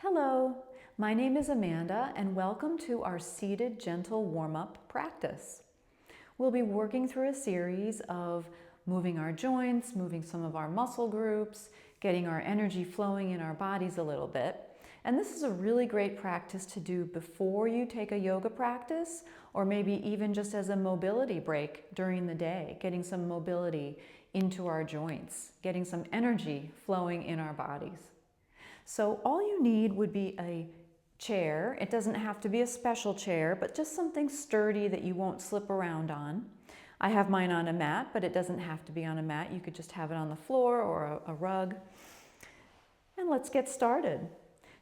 Hello, my name is Amanda and welcome to our seated gentle warm-up practice. We'll be working through a series of moving our joints, moving some of our muscle groups, getting our energy flowing in our bodies a little bit. And this is a really great practice to do before you take a yoga practice, or maybe even just as a mobility break during the day, getting some mobility into our joints, getting some energy flowing in our bodies. So all you need would be a chair. It doesn't have to be a special chair, but just something sturdy that you won't slip around on. I have mine on a mat, but it doesn't have to be on a mat. You could just have it on the floor or a rug. And let's get started.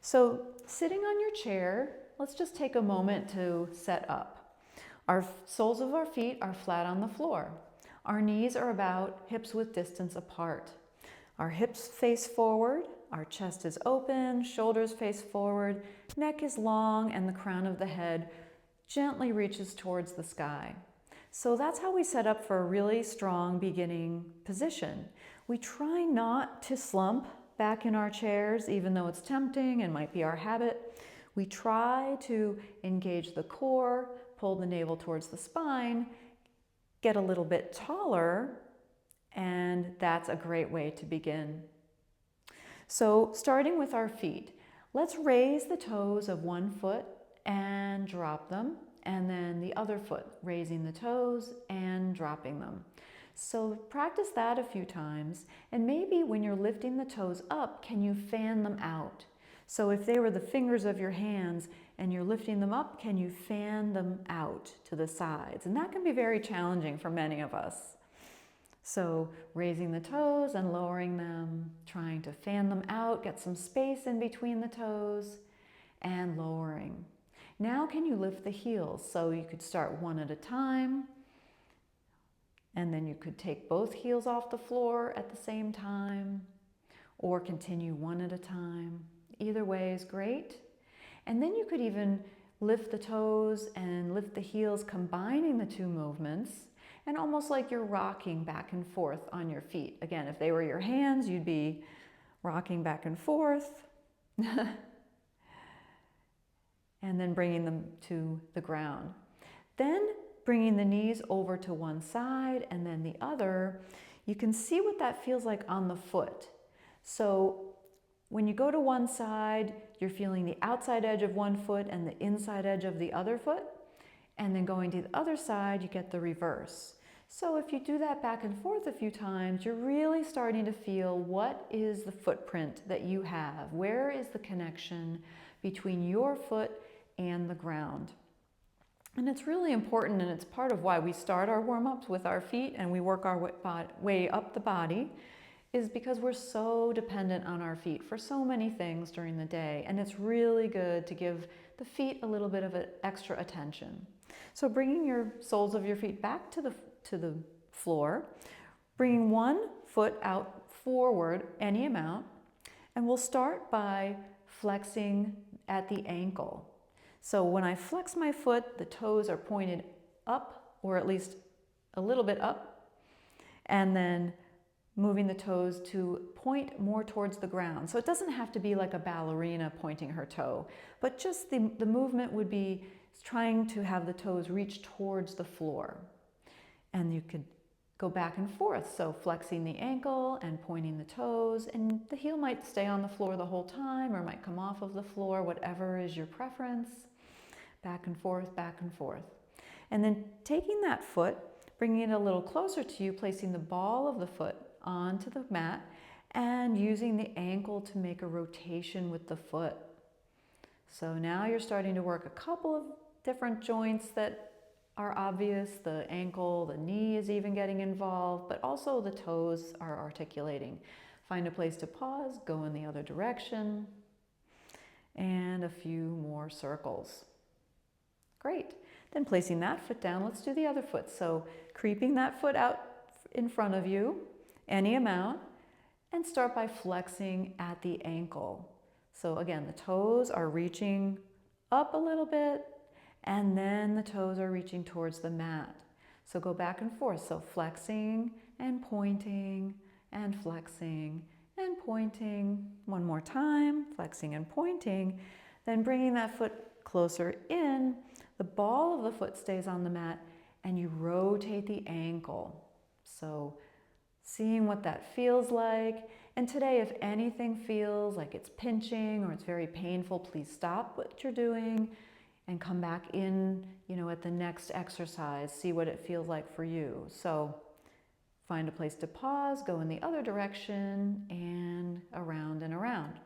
So sitting on your chair, let's just take a moment to set up. Our soles of our feet are flat on the floor. Our knees are about hips-width distance apart. Our hips face forward, our chest is open, shoulders face forward, neck is long, and the crown of the head gently reaches towards the sky. So that's how we set up for a really strong beginning position. We try not to slump back in our chairs, even though it's tempting and might be our habit. We try to engage the core, pull the navel towards the spine, get a little bit taller, and that's a great way to begin. So starting with our feet, let's raise the toes of one foot and drop them, and then the other foot, raising the toes and dropping them. So practice that a few times, and maybe when you're lifting the toes up, can you fan them out? So if they were the fingers of your hands and you're lifting them up, can you fan them out to the sides? And that can be very challenging for many of us. So raising the toes and lowering them, trying to fan them out, get some space in between the toes, and lowering. Now can you lift the heels? So you could start one at a time, and then you could take both heels off the floor at the same time, or continue one at a time. Either way is great. And then you could even lift the toes and lift the heels, combining the two movements, and almost like you're rocking back and forth on your feet. Again, if they were your hands, you'd be rocking back and forth. And then bringing them to the ground. Then bringing the knees over to one side and then the other. You can see what that feels like on the foot. So when you go to one side, you're feeling the outside edge of one foot and the inside edge of the other foot. And then going to the other side, you get the reverse. So if you do that back and forth a few times, you're really starting to feel what is the footprint that you have. Where is the connection between your foot and the ground? And it's really important, and it's part of why we start our warm-ups with our feet and we work our way up the body, is because we're so dependent on our feet for so many things during the day. And it's really good to give the feet a little bit of extra attention. So bringing your soles of your feet back to the floor, bringing one foot out forward any amount, and we'll start by flexing at the ankle. So when I flex my foot, the toes are pointed up, or at least a little bit up, and then moving the toes to point more towards the ground. So it doesn't have to be like a ballerina pointing her toe, but just the movement would be trying to have the toes reach towards the floor. And you could go back and forth, so flexing the ankle and pointing the toes, and the heel might stay on the floor the whole time or might come off of the floor, whatever is your preference. Back and forth, back and forth. And then taking that foot, bringing it a little closer to you, placing the ball of the foot onto the mat and using the ankle to make a rotation with the foot. So now you're starting to work a couple of different joints that are obvious. The ankle, the knee is even getting involved, but also the toes are articulating. Find a place to pause, go in the other direction, and a few more circles. Great. Then placing that foot down, let's do the other foot. So creeping that foot out in front of you, any amount, and start by flexing at the ankle. So again, the toes are reaching up a little bit, and then the toes are reaching towards the mat. So go back and forth. So flexing and pointing and flexing and pointing one more time, flexing and pointing, then bringing that foot closer in. The ball of the foot stays on the mat and you rotate the ankle. So seeing what that feels like. And today, if anything feels like it's pinching or it's very painful, please stop what you're doing and come back in, at the next exercise. See what it feels like for you. So find a place to pause, go in the other direction, and around and around.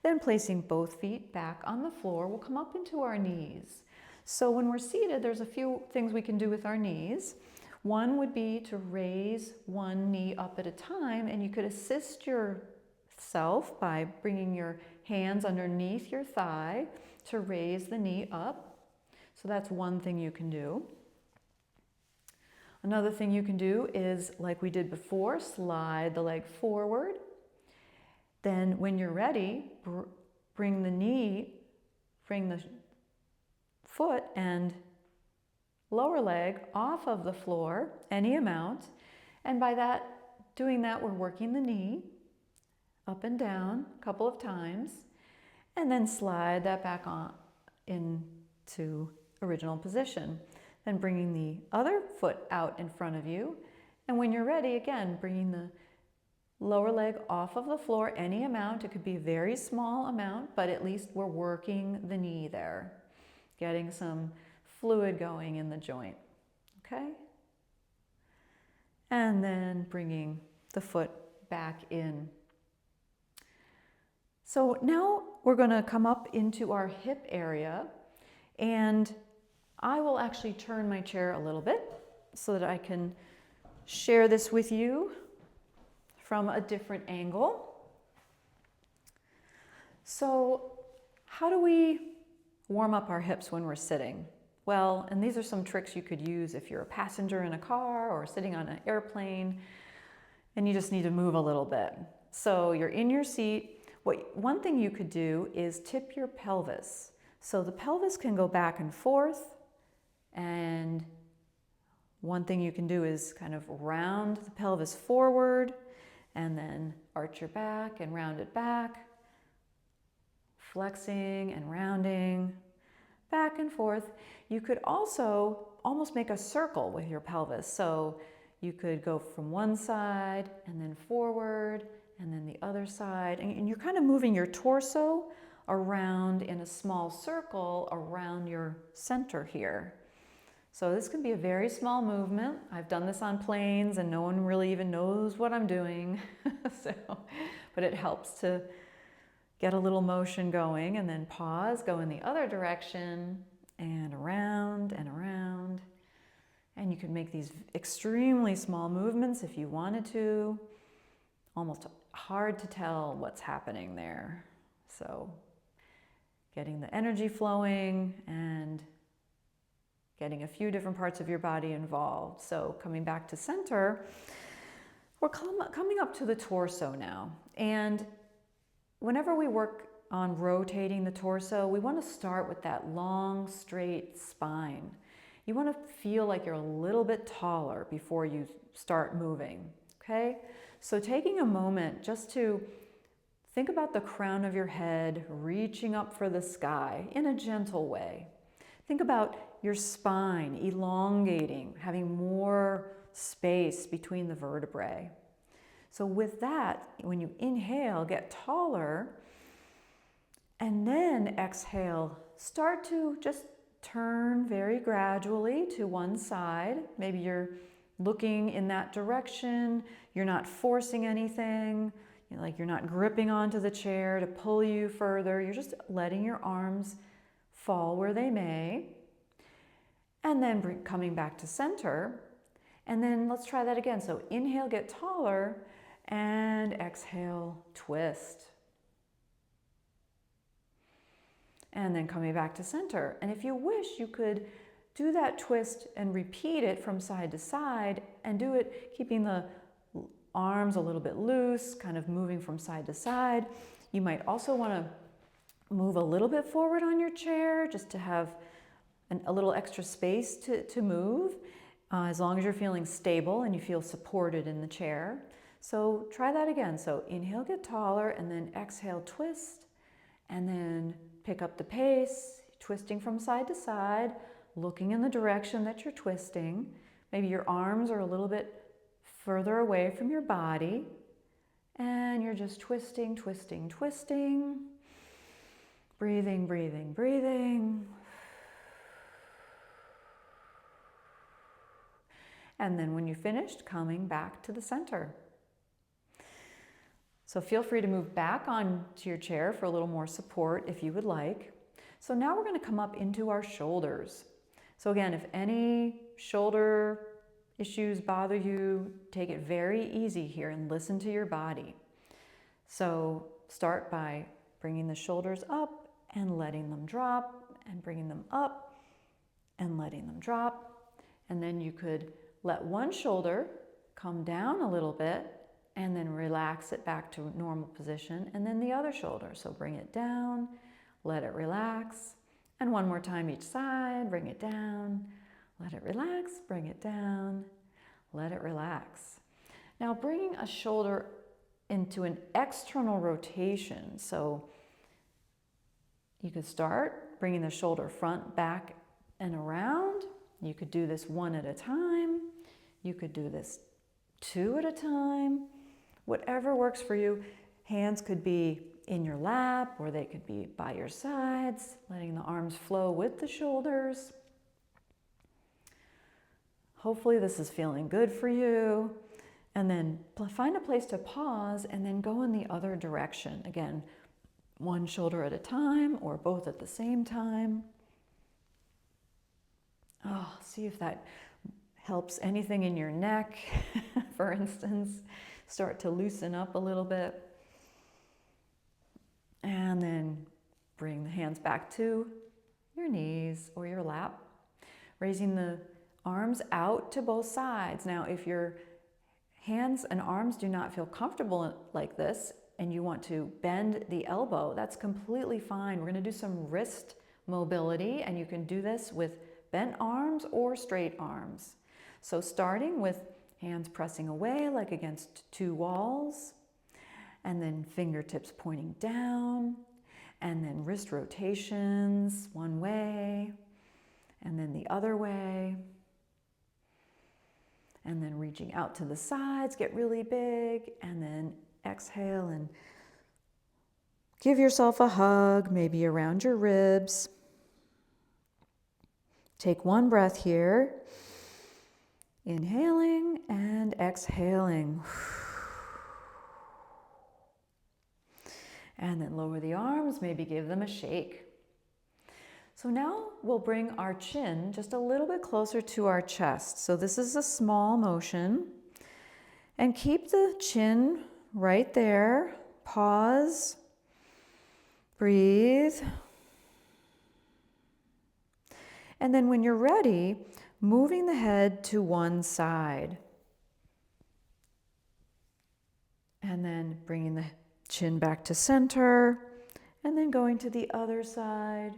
Then placing both feet back on the floor, we'll come up into our knees. So when we're seated, there's a few things we can do with our knees. One would be to raise one knee up at a time, and you could assist yourself by bringing your hands underneath your thigh to raise the knee up. So that's one thing you can do. Another thing you can do is, like we did before, slide the leg forward. Then when you're ready, bring the foot and lower leg off of the floor, any amount. And by doing that, we're working the knee up and down a couple of times, and then slide that back on into original position. Then bringing the other foot out in front of you. And when you're ready, again, bringing the lower leg off of the floor, any amount. It could be a very small amount, but at least we're working the knee there, getting some fluid going in the joint, okay? And then bringing the foot back in. So now we're going to come up into our hip area, and I will actually turn my chair a little bit so that I can share this with you from a different angle. So how do we warm up our hips when we're sitting? Well, and these are some tricks you could use if you're a passenger in a car or sitting on an airplane and you just need to move a little bit. So you're in your seat. One thing you could do is tip your pelvis. So the pelvis can go back and forth, and one thing you can do is kind of round the pelvis forward and then arch your back and round it back, flexing and rounding, back and forth. You could also almost make a circle with your pelvis. So you could go from one side and then forward and then the other side. And you're kind of moving your torso around in a small circle around your center here. So this can be a very small movement. I've done this on planes and no one really even knows what I'm doing. But it helps to get a little motion going, and then pause, go in the other direction, and around and around. And you can make these extremely small movements if you wanted to. Almost hard to tell what's happening there. So getting the energy flowing and getting a few different parts of your body involved. So coming back to center, we're coming up to the torso now. And whenever we work on rotating the torso, we want to start with that long, straight spine. You want to feel like you're a little bit taller before you start moving, okay? So taking a moment just to think about the crown of your head reaching up for the sky in a gentle way. Think about your spine elongating, having more space between the vertebrae. So with that, when you inhale, get taller, and then exhale, start to just turn very gradually to one side. Maybe you're looking in that direction, you're not forcing anything, like you're not gripping onto the chair to pull you further, you're just letting your arms fall where they may, and then coming back to center. And then let's try that again. So inhale, get taller, and exhale, twist. And then coming back to center. And if you wish, you could do that twist and repeat it from side to side, and do it keeping the arms a little bit loose, kind of moving from side to side. You might also want to move a little bit forward on your chair just to have a little extra space to move, as long as you're feeling stable and you feel supported in the chair. So try that again. So inhale, get taller, and then exhale, twist, and then pick up the pace, twisting from side to side, looking in the direction that you're twisting. Maybe your arms are a little bit further away from your body, and you're just twisting, twisting, twisting, breathing, breathing, breathing. And then when you finished, coming back to the center. So feel free to move back onto your chair for a little more support if you would like. So now we're going to come up into our shoulders. So again, if any shoulder issues bother you, take it very easy here and listen to your body. So start by bringing the shoulders up and letting them drop, and bringing them up and letting them drop. And then you could let one shoulder come down a little bit and then relax it back to normal position, and then the other shoulder. So bring it down, let it relax, and one more time each side, bring it down, let it relax, bring it down, let it relax. Now bringing a shoulder into an external rotation. So you could start bringing the shoulder front, back, and around. You could do this one at a time. You could do this two at a time. Whatever works for you. Hands could be in your lap, or they could be by your sides, letting the arms flow with the shoulders. Hopefully this is feeling good for you. And then find a place to pause and then go in the other direction. Again, one shoulder at a time or both at the same time. Oh, see if that helps anything in your neck, for instance. Start to loosen up a little bit. And then bring the hands back to your knees or your lap, raising the arms out to both sides. Now, if your hands and arms do not feel comfortable like this and you want to bend the elbow, that's completely fine. We're going to do some wrist mobility, and you can do this with bent arms or straight arms. So starting with hands pressing away like against two walls, and then fingertips pointing down, and then wrist rotations one way, and then the other way, and then reaching out to the sides, get really big, and then exhale and give yourself a hug, maybe around your ribs. Take one breath here, inhaling and exhaling. And then lower the arms, maybe give them a shake. So now we'll bring our chin just a little bit closer to our chest. So this is a small motion. And keep the chin right there. Pause. Breathe. And then when you're ready, moving the head to one side. And then bringing the chin back to center. And then going to the other side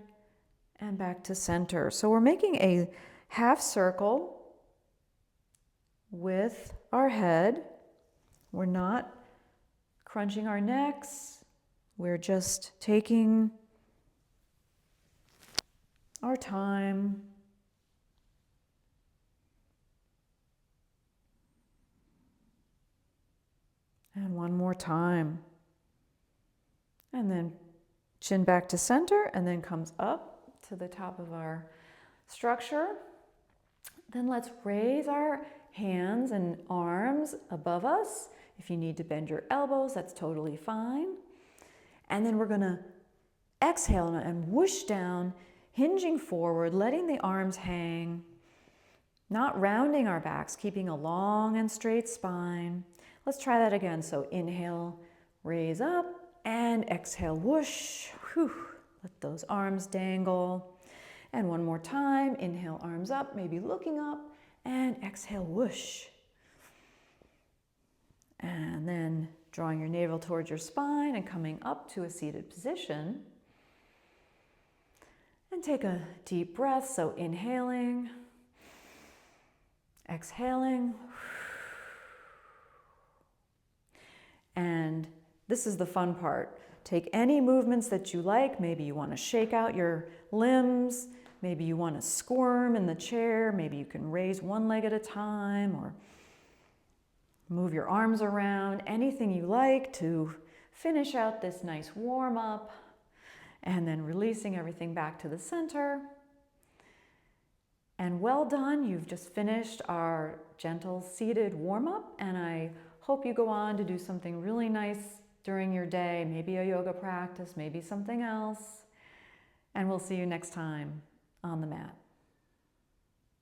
and back to center. So we're making a half circle with our head. We're not crunching our necks. We're just taking our time. And one more time. And then chin back to center, and then comes up to the top of our structure. Then let's raise our hands and arms above us. If you need to bend your elbows, that's totally fine. And then we're going to exhale and whoosh down, hinging forward, letting the arms hang, not rounding our backs, keeping a long and straight spine. Let's try that again. So inhale, raise up, and exhale, whoosh. Whew. Let those arms dangle. And one more time, inhale, arms up, maybe looking up, and exhale, whoosh. And then drawing your navel towards your spine and coming up to a seated position. And take a deep breath, so inhaling, exhaling. And this is the fun part. Take any movements that you like. Maybe you want to shake out your limbs. Maybe you want to squirm in the chair. Maybe you can raise one leg at a time or move your arms around. Anything you like to finish out this nice warm-up, and then releasing everything back to the center. And well done, you've just finished our gentle seated warm-up, and I hope you go on to do something really nice during your day, maybe a yoga practice, maybe something else. And we'll see you next time on the mat.